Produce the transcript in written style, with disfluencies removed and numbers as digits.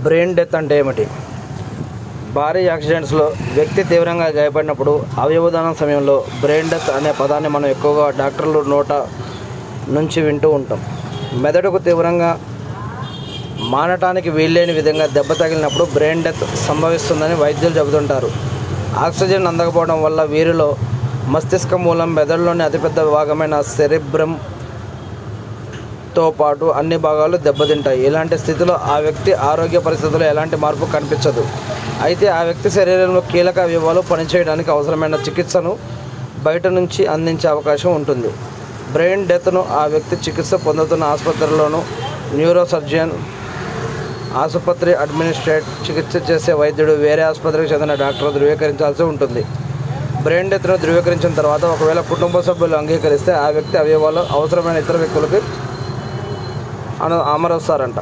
Brain death అంటే ఏమిటి? భారీ యాక్సిడెంట్స్లో వ్యక్తి తీవ్రంగా గాయపడినప్పుడు అవయవదానం సమయంలో బ్రెయిన్ డెత్ అనే పదాన్ని మనం ఎక్కువగా డాక్టర్లు నోట నుంచి వింటూ ఉంటాం. మెదడుకు తీవ్రంగా మానటానికి వీల్లేని విధంగా దెబ్బ తగిలినప్పుడు బ్రెయిన్ డెత్ సంభవిస్తుందని వైద్యులు చెబుతుంటారు. ఆక్సిజన్ అందకపోవడం వల్ల వీరిలో మస్తిష్క మూలం, మెదడులోని అతిపెద్ద భాగమైన సెరిబ్రమ్తో పాటు అన్ని భాగాలు దెబ్బతింటాయి. ఇలాంటి స్థితిలో ఆ వ్యక్తి ఆరోగ్య పరిస్థితుల్లో ఎలాంటి మార్పు కనిపించదు. అయితే ఆ వ్యక్తి శరీరంలో కీలక అవయవాలు పనిచేయడానికి అవసరమైన చికిత్సను బయట నుంచి అందించే అవకాశం ఉంటుంది. బ్రెయిన్ డెత్ను ఆ వ్యక్తి చికిత్స పొందుతున్న ఆసుపత్రిలోనూ న్యూరోసర్జన్, ఆసుపత్రి అడ్మినిస్ట్రేట్, చికిత్స చేసే వైద్యుడు, వేరే ఆసుపత్రికి చెందిన డాక్టర్ ధృవీకరించాల్సి ఉంటుంది. బ్రెయిన్ డెత్ను ధృవీకరించిన తర్వాత ఒకవేళ కుటుంబ సభ్యులు అంగీకరిస్తే ఆ వ్యక్తి అవయవాలు అవసరమైన ఇతర వ్యక్తులకి అమరుస్తారంట.